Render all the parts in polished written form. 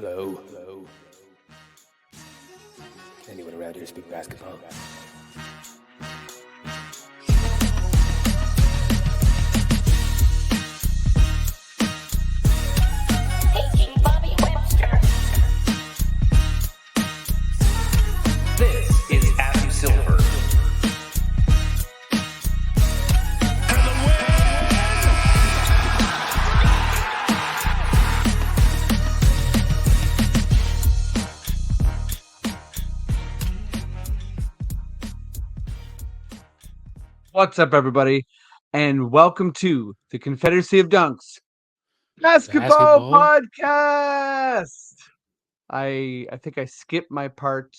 Hello. Hello. Anyone around here speak basketball? This is Abby Silver. What's up, everybody, and welcome to the Confederacy of Dunks Basketball Podcast. I think I skipped my part.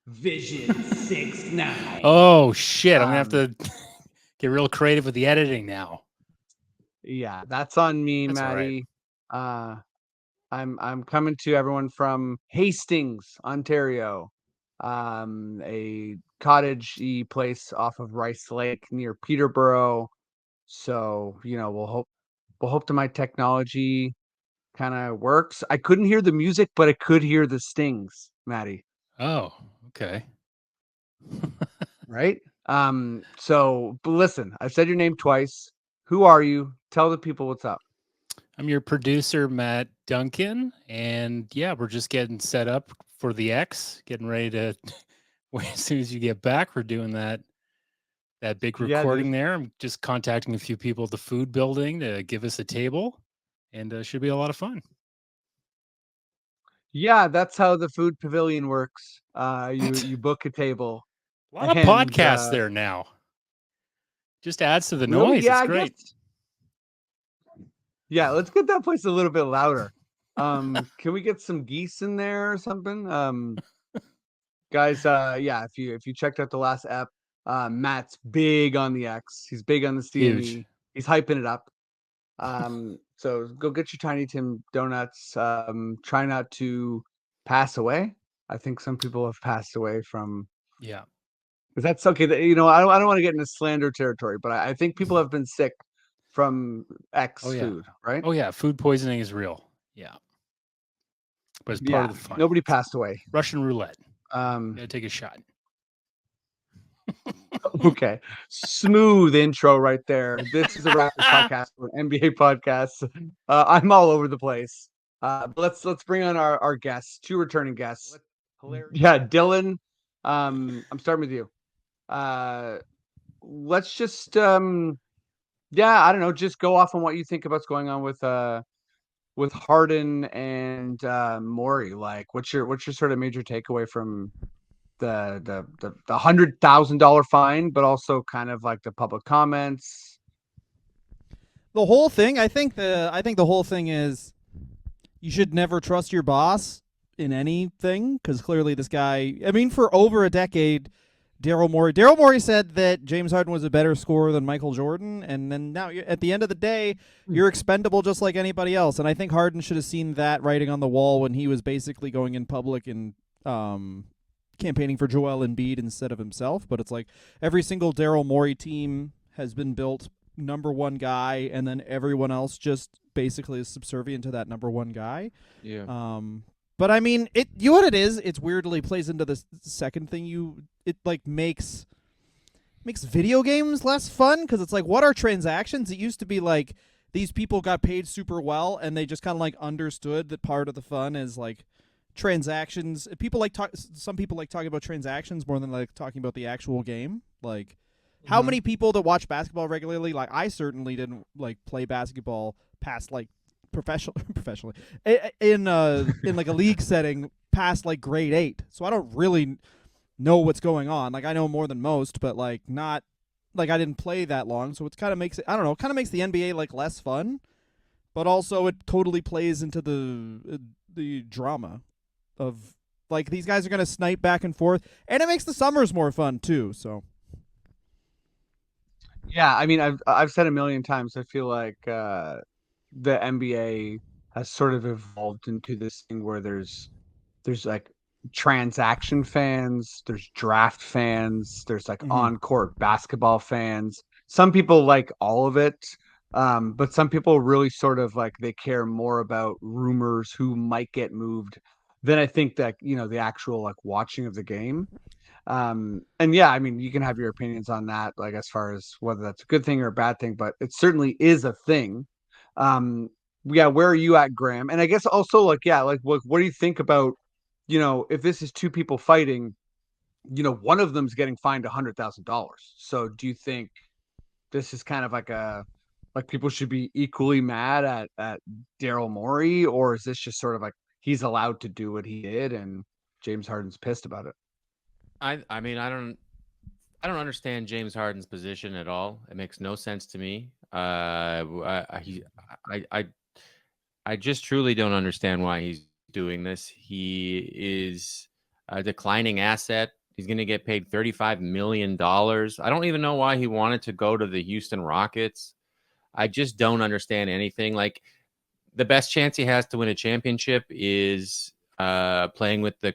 Vision 6-9. Oh shit! I'm gonna have to get real creative with the editing now. Yeah, that's on me, That's all right. Maddie. I'm coming to everyone from Hastings, Ontario. A cottage-y place off of Rice Lake near Peterborough. So, we'll hope that my technology kind of works. I couldn't hear the music, but I could hear the stings, Maddie. Oh, okay. Right? But listen, I've said your name twice. Who are you? Tell the people what's up. I'm your producer, Matt Duncan, and yeah, we're just getting set up for the X, getting ready to. As soon as you get back, we're doing that big recording there. I'm just contacting a few people at the food building to give us a table, and should be a lot of fun. Yeah, that's how the food pavilion works. You book a table. A lot of podcasts there now. Just adds to the noise. Yeah, it's great. Yeah, let's get that place a little bit louder. Can we get some geese in there or something? Guys, if you checked out the last ep, Matt's big on the X. He's big on the CME. Huge. He's hyping it up. So go get your Tiny Tim donuts. Try not to pass away. I think some people have passed away from. Yeah. Because that's okay. I don't want to get into slander territory, but I think people have been sick from X food, right? Oh yeah, food poisoning is real. Yeah. But it's part of the fun. Nobody passed away. Russian roulette. Gotta take a shot. Okay. Smooth intro right there. This is a Raptors podcast, an NBA podcast. I'm all over the place. But let's bring on our guests, two returning guests. Yeah, Dylan. I'm starting with you. Let's just I don't know, just go off on what you think about what's going on with Harden and Morey. Like, what's your sort of major takeaway from the $100,000 fine, but also kind of like the public comments? The whole thing, I think the whole thing is you should never trust your boss in anything, because clearly this guy, I mean, for over a decade, Daryl Morey said that James Harden was a better scorer than Michael Jordan, and then now at the end of the day, you're expendable just like anybody else. And I think Harden should have seen that writing on the wall when he was basically going in public and campaigning for Joel Embiid instead of himself. But it's like every single Daryl Morey team has been built number one guy, and then everyone else just basically is subservient to that number one guy. Yeah. But I mean, you know what it is? It's weirdly plays into the second thing. It like makes video games less fun, because it's like, what are transactions? It used to be like these people got paid super well, and they just kind of like understood that part of the fun is like transactions. Some people like talking about transactions more than like talking about the actual game. Like, how many people that watch basketball regularly? Like, I certainly didn't like play basketball past like professionally in like a league setting past like grade 8, so I don't really know what's going on. Like, I know more than most, but like not like I didn't play that long, so it kind of makes it, I don't know, kind of makes the NBA like less fun, but also it totally plays into the drama of like these guys are gonna snipe back and forth, and it makes the summers more fun too. So yeah, I mean, I've said a million times, I feel like the NBA has sort of evolved into this thing where there's like transaction fans, there's draft fans, there's like on-court basketball fans. Some people like all of it. But some people really sort of like they care more about rumors who might get moved than I think that, the actual like watching of the game. And yeah, I mean, you can have your opinions on that, like as far as whether that's a good thing or a bad thing, but it certainly is a thing. Um, yeah, where are you at, Graham? And I guess also like, yeah, like what do you think about, if this is two people fighting, one of them's getting fined $100,000. So do you think this is kind of like people should be equally mad at Daryl Morey, or is this just sort of like he's allowed to do what he did and James Harden's pissed about it? I mean, I don't understand James Harden's position at all. It makes no sense to me. I just truly don't understand why he's doing this. He is a declining asset. He's going to get paid $35 million. I don't even know why he wanted to go to the Houston Rockets. I just don't understand anything. Like, the best chance he has to win a championship is playing with the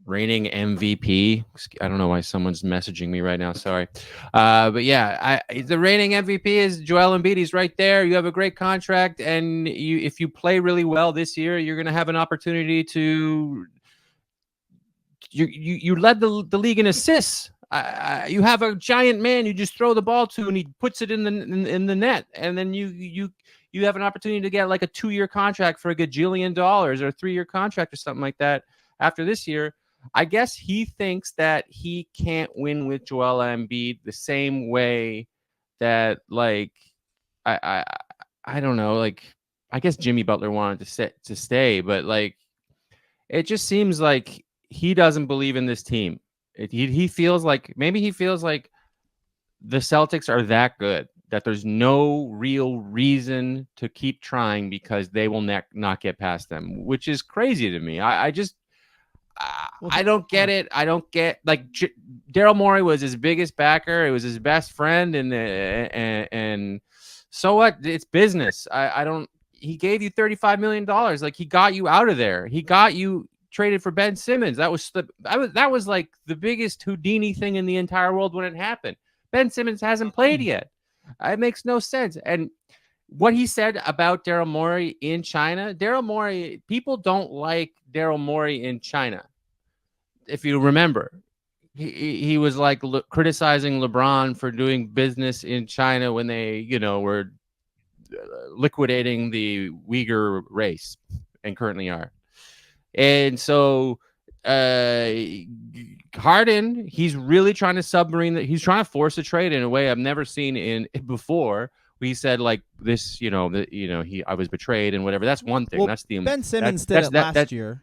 reigning MVP. I don't know why someone's messaging me right now. Sorry. But yeah, the reigning MVP is Joel Embiid. He's right there. You have a great contract, and if you play really well this year, you're going to have an opportunity to. You led the league in assists. You have a giant man you just throw the ball to, and he puts it in the net, and then you have an opportunity to get like a 2-year contract for a gajillion dollars or a 3-year contract or something like that after this year. I guess he thinks that he can't win with Joel Embiid the same way that, like, I don't know, like, I guess Jimmy Butler wanted to stay, but like, it just seems like he doesn't believe in this team. He feels like maybe he feels like the Celtics are that good that there's no real reason to keep trying because they will not get past them, which is crazy to me. I just I don't get it. I don't get, like, Daryl Morey was his biggest backer. It was his best friend, and so what? It's business. I don't. He gave you $35 million. Like, he got you out of there. He got you traded for Ben Simmons. That was like the biggest Houdini thing in the entire world when it happened. Ben Simmons hasn't played yet. It makes no sense. And what he said about Daryl Morey in China, people don't like Daryl Morey in China. If you remember, he was like criticizing LeBron for doing business in China when they, were liquidating the Uyghur race and currently are. And so Harden, he's really trying to submarine that. He's trying to force a trade in a way I've never seen in before. He said like this, I was betrayed and whatever. That's one thing. Well, That's the Ben Simmons did it last year.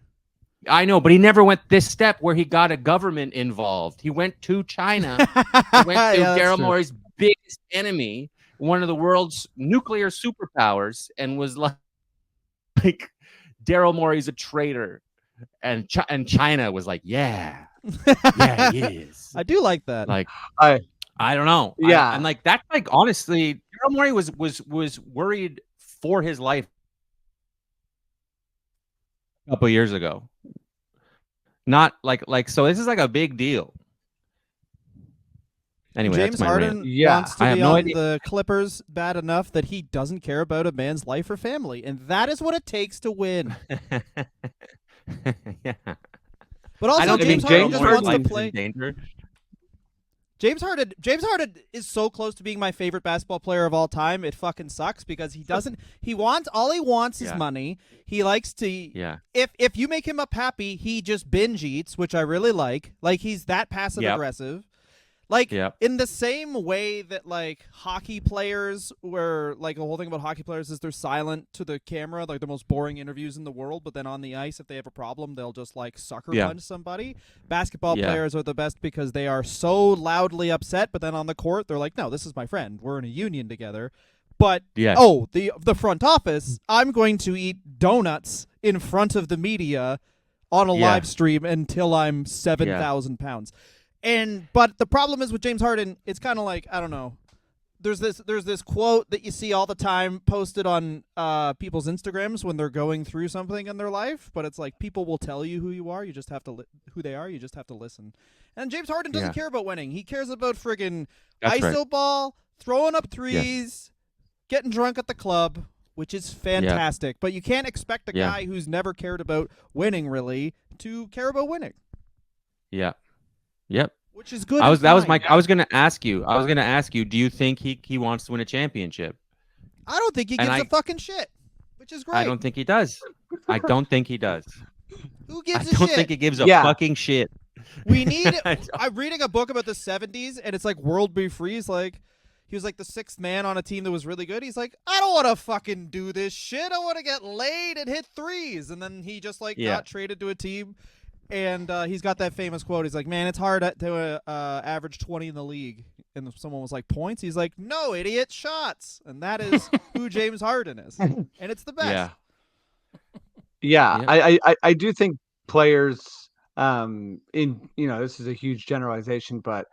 I know, but he never went this step where he got a government involved. He went to China. He went to Daryl Morey's biggest enemy, one of the world's nuclear superpowers, and was like Daryl Morey's a traitor. And China was like, yeah, he is. I do like that. Like, I don't know. Yeah. And like, that's like, honestly, Daryl Morey was worried for his life a couple years ago. Not like so this is like a big deal. Anyway, James that's my Harden rant. wants to be no on idea. the Clippers bad enough that he doesn't care about a man's life or family, and that is what it takes to win. Yeah. But also, James Harden just wants to play. Danger. James Harden is so close to being my favorite basketball player of all time. It fucking sucks because he doesn't. All he wants is money. He likes to. Yeah. If you make him up happy, he just binge eats, which I really like. Like, he's that passive aggressive. Like, in the same way that, like, hockey players were, like, the whole thing about hockey players is they're silent to the camera, like the most boring interviews in the world, but then on the ice, if they have a problem, they'll just, like, sucker punch somebody. Basketball players are the best because they are so loudly upset, but then on the court, they're like, no, this is my friend. We're in a union together. But, the front office, I'm going to eat donuts in front of the media on a live stream until I'm 7,000 pounds. But the problem is with James Harden, it's kind of like, I don't know. There's this quote that you see all the time posted on people's Instagrams when they're going through something in their life, but it's like, people will tell you who you are, you just have to who they are, you just have to listen. And James Harden doesn't care about winning. He cares about friggin' ISO ball, throwing up threes, getting drunk at the club, which is fantastic. But you can't expect a guy who's never cared about winning really to care about winning. Yeah. Yep. Which is good. I was going to ask you. Do you think he wants to win a championship? I don't think he gives a fucking shit, which is great. I don't think he does. I don't think he does. Who gives a shit? I don't think he gives a fucking shit. We need. I'm reading a book about the 70s, and it's like World Be Free. He was like the sixth man on a team that was really good. He's like, I don't want to fucking do this shit. I want to get laid and hit threes. And then he just got traded to a team, and he's got that famous quote. He's like, man, it's hard to average 20 in the league. And someone was like, points? He's like, no, idiot, shots. And that is who James Harden is. And it's the best. Yeah. I do think players this is a huge generalization, but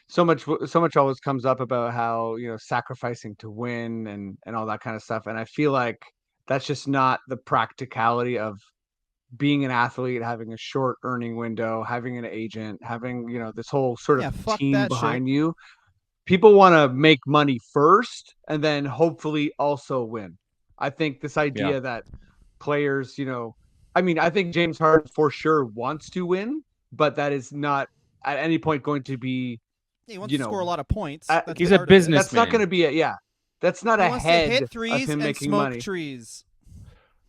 so much always comes up about how, sacrificing to win and all that kind of stuff. And I feel like that's just not the practicality of being an athlete, having a short earning window, having an agent, having, this whole sort of team behind you. People want to make money first and then hopefully also win. I think this idea that players, I think James Harden for sure wants to win, but that is not at any point going to be. He wants to score a lot of points. He's a businessman. That's not going to be it. That's not he ahead hit threes of him and making smoke money. Trees.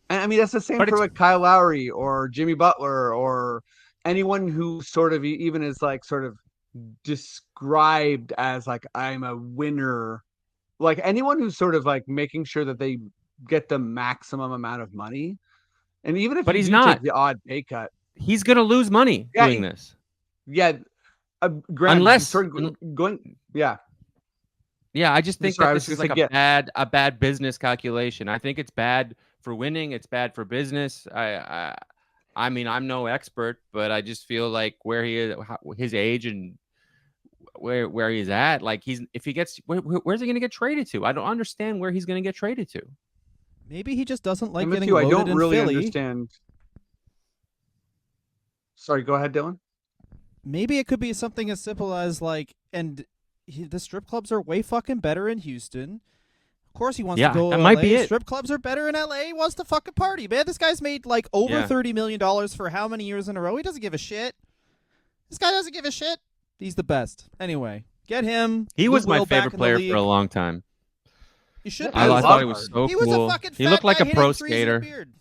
And that's the same for like Kyle Lowry or Jimmy Butler or anyone who sort of even is like sort of described as like, I'm a winner. Like anyone who's sort of like making sure that they get the maximum amount of money. And even if he's not take the odd pay cut, he's going to lose money doing this. Yeah. Unless going. Yeah. Yeah. I just think that this is like a bad business calculation. I think it's bad for winning. It's bad for business. I mean, I'm no expert, but I just feel like where he is, his age and where he's at, like if he gets, where's he going to get traded to? I don't understand where he's going to get traded to. Maybe he just doesn't like getting loaded in Philly. I don't really understand. Sorry, go ahead, Dylan. Maybe it could be something as simple as the strip clubs are way fucking better in Houston. Of course he wants to go to LA. Might be it. Strip clubs are better in LA. He wants to fucking party, man. This guy's made like over $30 million for how many years in a row? He doesn't give a shit. This guy doesn't give a shit. He's the best. Anyway, get him. He was my favorite player for a long time. You should. I thought he was so cool. He was a fucking fat He looked like a guy pro hitting threes with a skater. beard.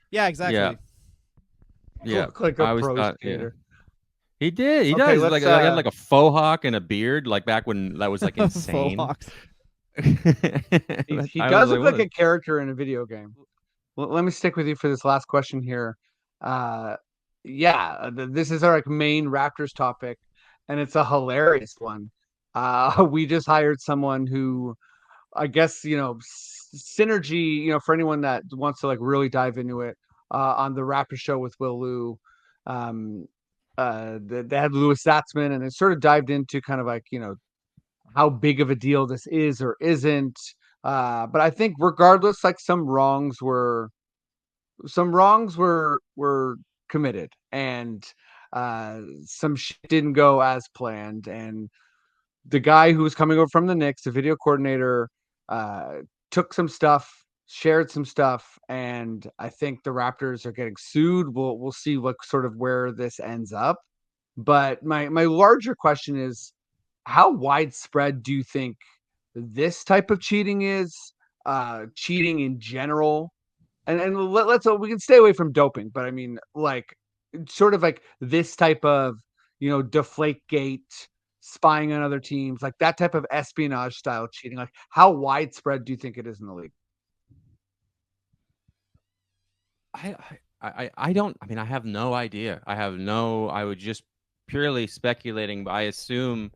Yeah, exactly. Yeah. Like a pro skater. He did. He does. He had like a faux hawk and a beard, like back when that was like insane. He does look like a character in a video game. Well, let me stick with you for this last question here. This is our main Raptors topic, and it's a hilarious one. We just hired someone who, I guess, synergy, for anyone that wants to like really dive into it, on the Raptors show with Will Liu, they had Louis Zatzman, and it sort of dived into kind of like, how big of a deal this is or isn't. But I think regardless, like some wrongs were committed, and some shit didn't go as planned. And the guy who was coming over from the Knicks, the video coordinator, took some stuff, shared some stuff, and I think the Raptors are getting sued. We'll see what sort of where this ends up. But my larger question is, how widespread do you think this type of cheating is? Cheating in general, and let's we can stay away from doping, but I mean, like, sort of like this type of Deflategate, spying on other teams, like that type of espionage style cheating. Like, how widespread do you think it is in the league? I don't. I mean, I have no idea. I would just purely speculating, but I assume.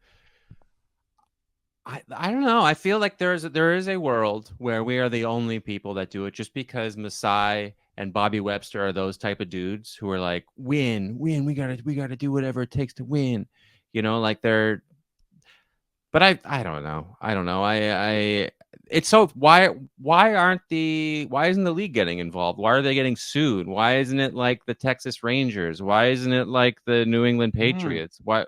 I don't know. I feel like there is a world where we are the only people that do it, just because Masai and Bobby Webster are those type of dudes who are like, win. We gotta do whatever it takes to win. Like they're. But I don't know. It's so why isn't the league getting involved? Why are they getting sued? Why isn't it like the Texas Rangers? Why isn't it like the New England Patriots? Why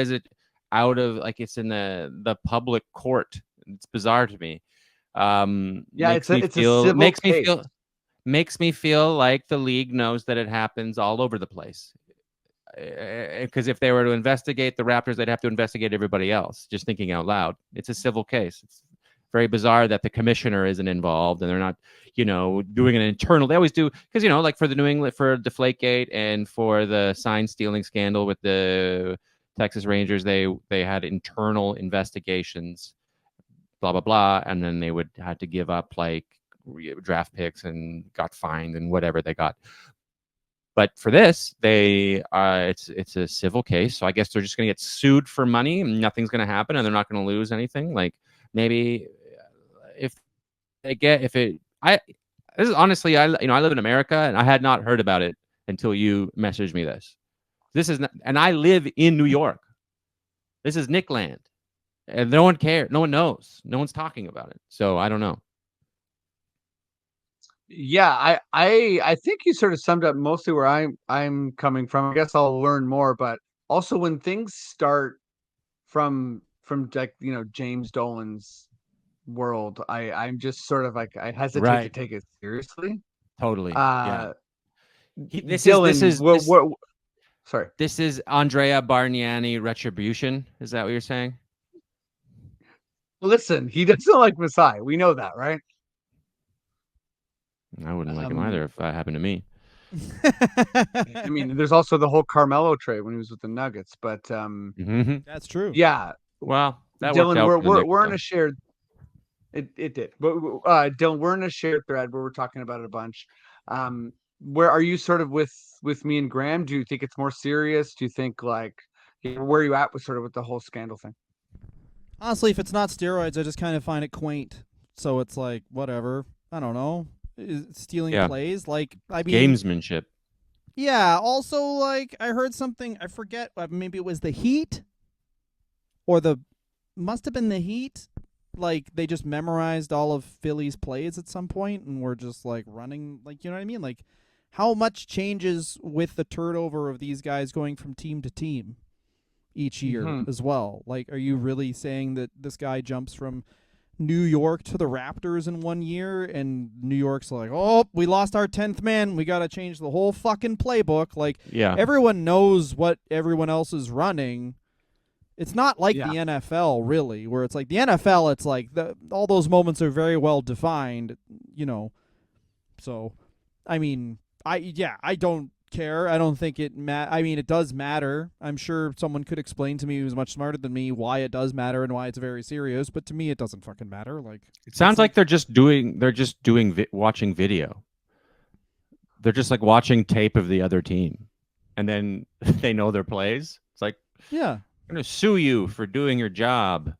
is it out of, like, it's in the public court? It's bizarre to me. Yeah, Makes me it's a feel civil case. makes me feel like the league knows that it happens all over the place. Because if they were to investigate the Raptors, they'd have to investigate everybody else. Just thinking out loud, it's a civil case. It's very bizarre that the commissioner isn't involved and they're not, doing an internal. They always do because like for the New England for Deflategate and for the sign stealing scandal with the Texas Rangers, they had internal investigations, blah blah blah, and then they would had to give up like draft picks and got fined and whatever they got. But for this, it's a civil case, so I guess they're just going to get sued for money, and nothing's going to happen, and they're not going to lose anything. Like maybe if this is honestly, I live in America, and I had not heard about it until you messaged me this. This is not, and I live in New York. This is Nickland, and no one cares, no one knows, no one's talking about it. So I don't know. Yeah, I think you sort of summed up mostly where I'm coming from. I guess I'll learn more, but also when things start from like James Dolan's world, I'm just sort of like I hesitate to take it seriously. Totally. Dylan, sorry. This is Andrea Bargnani retribution. Is that what you're saying? Listen, he doesn't like Masai. We know that, right? I wouldn't like him either if that happened to me. I mean, there's also the whole Carmelo trade when he was with the Nuggets, but that's true. Yeah. Well, that Dylan, worked out we're in a shared. It did, but Dylan, we're in a shared thread where we're talking about it a bunch. Where are you sort of with me and Graham? Do you think it's more serious? Do you think like where are you at with the whole scandal thing? Honestly, if it's not steroids, I just kind of find it quaint. So it's like whatever. I don't know. Stealing plays, like I mean, gamesmanship. Yeah. Also, like I heard something. I forget. Maybe it was the Heat, or must have been the Heat. Like they just memorized all of Philly's plays at some point, and were just like running. Like you know what I mean? Like how much changes with the turnover of these guys going from team to team each year as well. Like, are you really saying that this guy jumps from New York to the Raptors in 1 year, and New York's like, oh, we lost our 10th man. We got to change the whole fucking playbook. Like, everyone knows what everyone else is running. It's not like the NFL, really, where it's like the NFL, it's like all those moments are very well defined, So, I mean, I don't care. I don't think I mean, it does matter. I'm sure someone could explain to me who's much smarter than me why it does matter and why it's very serious, but to me it doesn't fucking matter. Like it sounds like they're just watching video. They're just like watching tape of the other team, and then they know their plays. It's like, I'm gonna sue you for doing your job.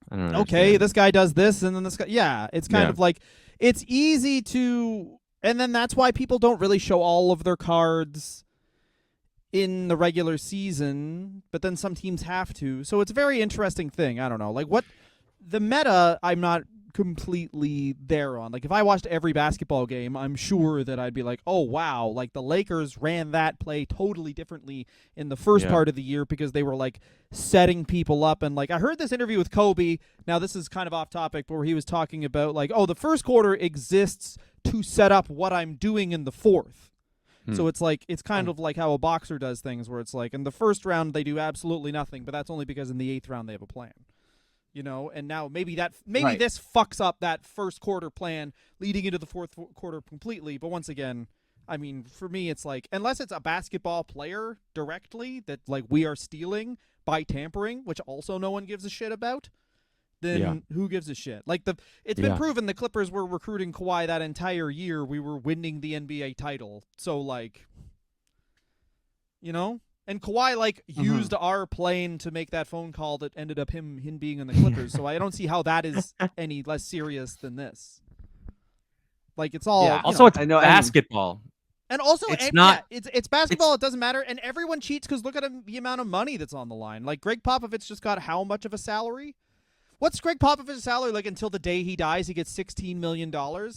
I don't know. Okay, this guy does this, and then this guy. It's kind of like it's easy to. And then that's why people don't really show all of their cards in the regular season, but then some teams have to. So it's a very interesting thing. I don't know. Like what the meta, I'm not completely there on. Like if I watched every basketball game, I'm sure that I'd be like, oh, wow, like the Lakers ran that play totally differently in the first part of the year because they were like setting people up. And like I heard this interview with Kobe. Now this is kind of off topic, but where he was talking about like, oh, the first quarter exists to set up what I'm doing in the fourth. So it's like it's kind of like how a boxer does things where it's like in the first round they do absolutely nothing, but that's only because in the 8th round they have a plan. And now maybe this fucks up that first quarter plan leading into the fourth quarter completely. But once again, I mean, for me, it's like, unless it's a basketball player directly that like we are stealing by tampering, which also no one gives a shit about, then who gives a shit? Like it's been proven the Clippers were recruiting Kawhi that entire year. We were winning the NBA title. So like, and Kawhi like used our plane to make that phone call that ended up him being in the Clippers. So I don't see how that is any less serious than this. Like it's all also it's basketball. And also it's basketball, it doesn't matter, and everyone cheats because look at the amount of money that's on the line. Like Greg Popovich just got how much of a salary? What's Greg Popovich's salary like until the day he dies? He gets $16 million,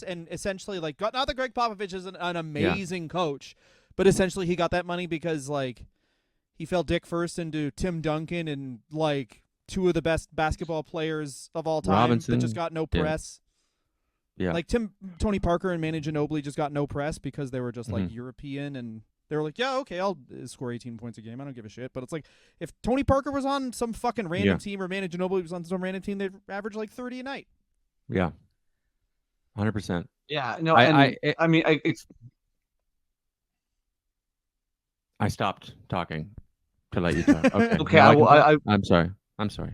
and essentially like not that Greg Popovich is an amazing coach, but essentially he got that money because like he fell dick first into Tim Duncan and like two of the best basketball players of all time that just got no press. Yeah. Like Tony Parker and Manu Ginobili just got no press because they were just like Mhm. European, and they were like, yeah, okay, I'll score 18 points a game. I don't give a shit. But it's like if Tony Parker was on some fucking random team or Manu Ginobili was on some random team, they'd average like 30 a night. Yeah. 100%. Yeah, no, I stopped talking to let you talk. Okay. Okay, now I can will- talk? I- I'm sorry.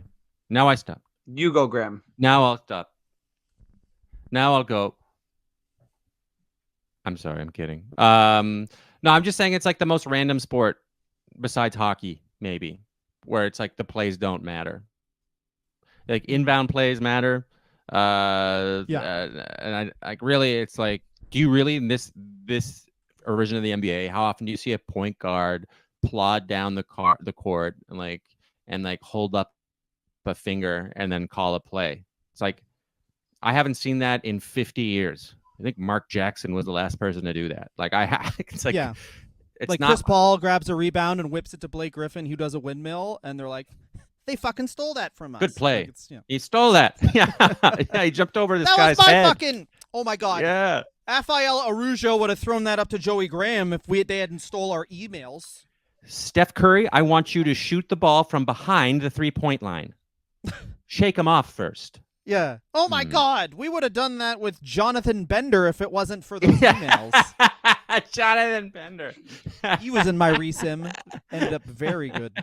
Now I stop. you go, Graham. Now I'll stop. Now I'll go. I'm sorry. I'm kidding. No, I'm just saying it's like the most random sport besides hockey, maybe, where it's like the plays don't matter. Like inbound plays matter. And I like really, it's like, do you really in this version of the NBA? How often do you see a point guard plod down the court and hold up a finger and then call a play? It's like I haven't seen that in 50 years. I think Mark Jackson was the last person to do that. It's like it's like not Chris Paul grabs a rebound and whips it to Blake Griffin, who does a windmill, and they're like, they fucking stole that from us. good play. Like He stole that. Yeah, yeah. He jumped over this that guy's was my head. fucking. Oh my god. Yeah. Rafael Arujo would have thrown that up to Joey Graham if they hadn't stole our emails. Steph Curry, I want you to shoot the ball from behind the 3-point line. Shake him off first. Yeah. Oh my God, we would have done that with Jonathan Bender if it wasn't for those emails. Jonathan Bender. He was in my resim. Ended up very good.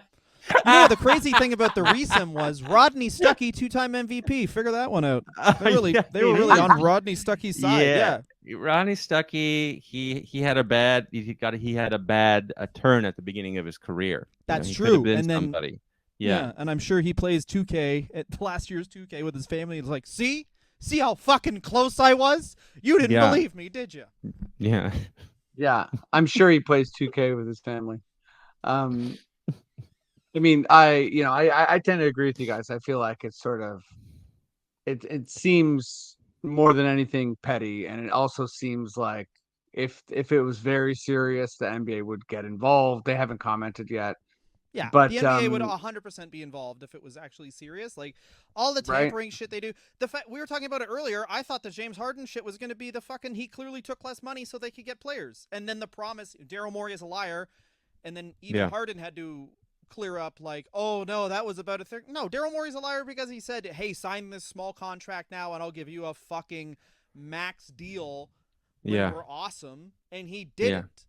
No, the crazy thing about the resim was Rodney Stuckey, 2-time MVP. Figure that one out. They were really on Rodney Stuckey's side. Yeah. Rodney Stuckey, he had a bad turn at the beginning of his career. That's he true. Could have been And then somebody. Yeah, and I'm sure he plays 2K at last year's 2K with his family. He's like, see how fucking close I was? You didn't believe me, did you? Yeah. Yeah, I'm sure he plays 2K with his family. I mean, I tend to agree with you guys. I feel like it's sort of, it seems more than anything petty, and it also seems like if it was very serious, the NBA would get involved. They haven't commented yet. Yeah, but the NBA would 100% be involved if it was actually serious. Like all the tampering shit they do. The fact we were talking about it earlier, I thought the James Harden shit was going to be the fucking he clearly took less money so they could get players, and then the promise Daryl Morey is a liar, and then even Harden had to clear up like, oh no, that was about a thing. No, Daryl Morey's a liar because he said, hey, sign this small contract now and I'll give you a fucking max deal. We're awesome, and he didn't.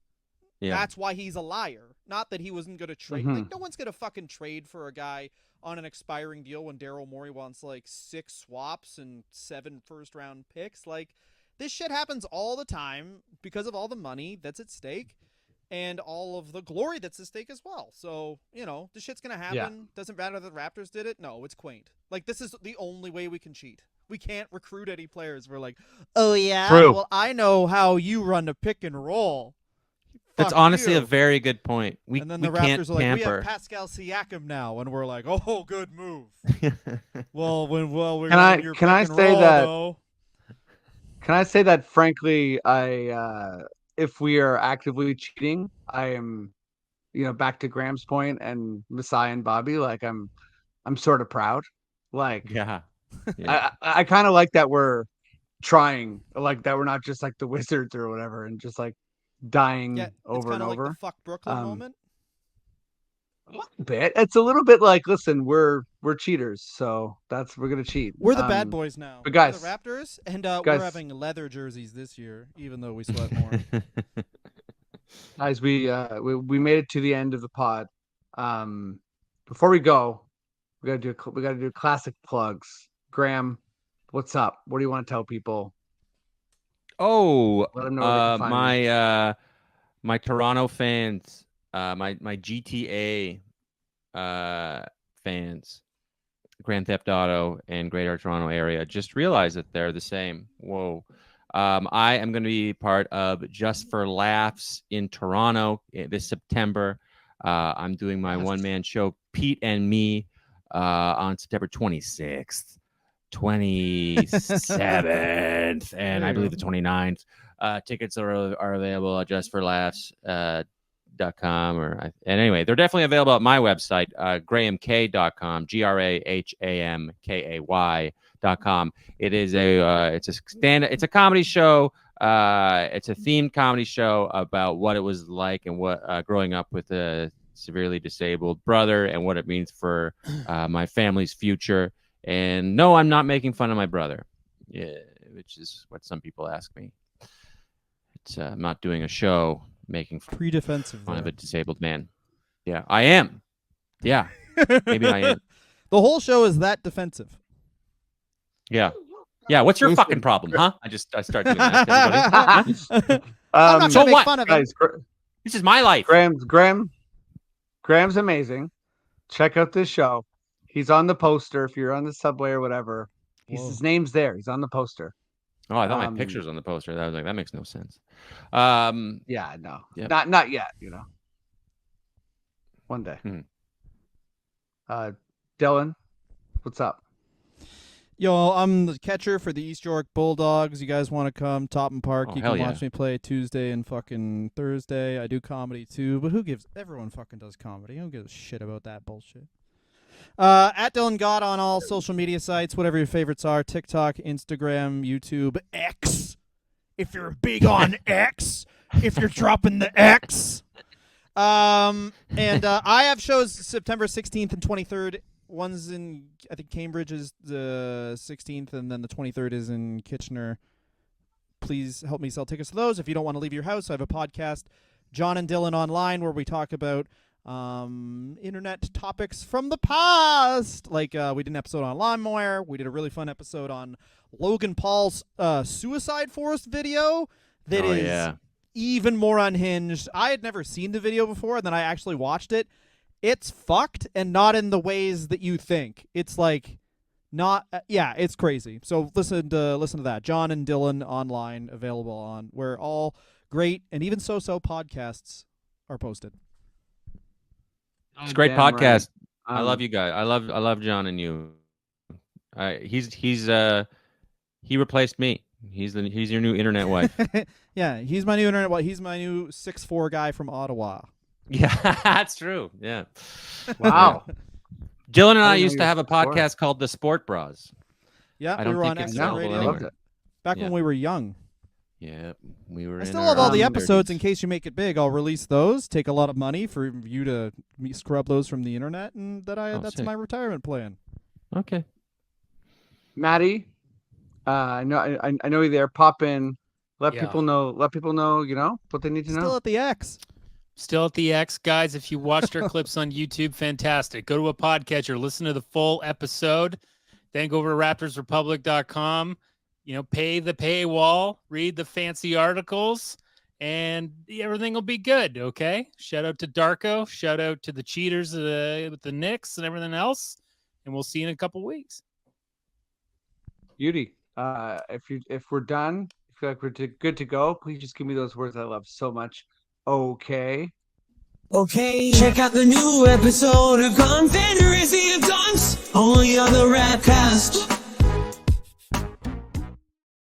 Yeah. That's why he's a liar. Not that he wasn't going to trade. Like, no one's going to fucking trade for a guy on an expiring deal when Daryl Morey wants like 6 swaps and 7 first-round picks. Like, this shit happens all the time because of all the money that's at stake and all of the glory that's at stake as well. So, this shit's going to happen. Yeah. Doesn't matter that the Raptors did it. No, it's quaint. Like, this is the only way we can cheat. We can't recruit any players. We're like, oh, yeah? True. Well, I know how you run a pick and roll. That's honestly a very good point. And then the Raptors are like, we have Pascal Siakam now, and we're like, oh, good move. We're can I say that frankly, if we are actively cheating, I am, back to Graham's point and Masai and Bobby, like I'm sort of proud. Like, I kind of like that we're trying, like that we're not just like the Wizards or whatever, and just like dying over and over. Like the fuck Brooklyn moment. A little bit. It's a little bit like, listen, we're cheaters, so we're gonna cheat. We're the bad boys now. But guys, we're the Raptors, and we're having leather jerseys this year, even though we sweat more. Guys, we made it to the end of the pod. Before we go, we gotta do classic plugs. Graham, what's up? What do you want to tell people? Oh, let them know my Toronto fans, my GTA fans, Grand Theft Auto and Greater Toronto Area, just realize that they're the same. Whoa. I am going to be part of Just for Laughs in Toronto this September. I'm doing my one-man show, Pete and Me, on September 26th. 27th and I believe the 29th. Tickets are available at justforlaughs.com and anyway, they're definitely available at my website, grahamk.com, GrahamKay.com. WeTheNorth.com. It is it's a comedy show. It's a themed comedy show about what it was like and what growing up with a severely disabled brother and what it means for my family's future. And no, I'm not making fun of my brother, which is what some people ask me. I'm not doing a show making Pre-defensive fun of there. a disabled man. Yeah, I am. Yeah, maybe I am. The whole show is that defensive. Yeah. Yeah, what's your Listen, fucking problem, huh? I start doing that. Everybody. Huh? I'm not so gonna make what? fun of him. Guys, This is my life. Graham's amazing. Check out this show. He's on the poster. If you're on the subway or whatever, his name's there. He's on the poster. Oh, I thought my picture's on the poster. I was like, that makes no sense. Yeah, no, Yep. not yet. One day. Dylan, what's up? Yo, I'm the catcher for the East York Bulldogs. You guys want to come? Topham Park. Oh, You hell can yeah. watch me play Tuesday and fucking Thursday. I do comedy too, but who gives? Everyone fucking does comedy. Who gives a shit about that bullshit? At Dylan Gott on all social media sites, whatever your favorites are: TikTok, Instagram, YouTube, X. If you're big on X, if you're dropping the X. I have shows September 16th and 23rd. One's in, I think, Cambridge is the 16th, and then the 23rd is in Kitchener. Please help me sell tickets to those. If you don't want to leave your house, I have a podcast, John and Dylan Online, where we talk about internet topics from the past. Like we did an episode on LimeWire. We did a really fun episode on Logan Paul's suicide forest video that is even more unhinged. I had never seen the video before, and then I actually watched it. It's fucked, and not in the ways that you think. It's like not it's crazy. So listen to that. John and Dylan Online, available on where all great and even so podcasts are posted. It's a great Damn podcast. right. I love you guys. I love John and you. He replaced me. He's your new internet wife. Yeah, he's my new internet. He's my new 6'4" guy from Ottawa. Yeah, that's true. Yeah. Wow. Dylan and I I didn't know used you to were have a 6'4". podcast called The Sport Bras. Yeah, I we don't were think on it's Excellent available Radio. I loved it. Back Yeah. when we were young. Yeah, we were. I in still our have all the early episodes 30s. in case you make it big. I'll release those. Take a lot of money for you to scrub those from the internet, and that's sick. my retirement plan. Okay. Maddie, I know you're there. Pop in. Let Yeah. people know. What they need to know. Still at the X. Still at the X, guys. If you watched our clips on YouTube, fantastic. Go to a podcatcher, listen to the full episode, then go over to RaptorsRepublic.com. Pay the paywall, read the fancy articles, and everything will be good. Okay. Shout out to Darko. Shout out to the cheaters with the Knicks and everything else. And we'll see you in a couple weeks. Beauty. If we're done, if you feel like we're good to go, please just give me those words I love so much. Okay. Okay, check out the new episode of Confederacy of Dunks, only on the Rapcast.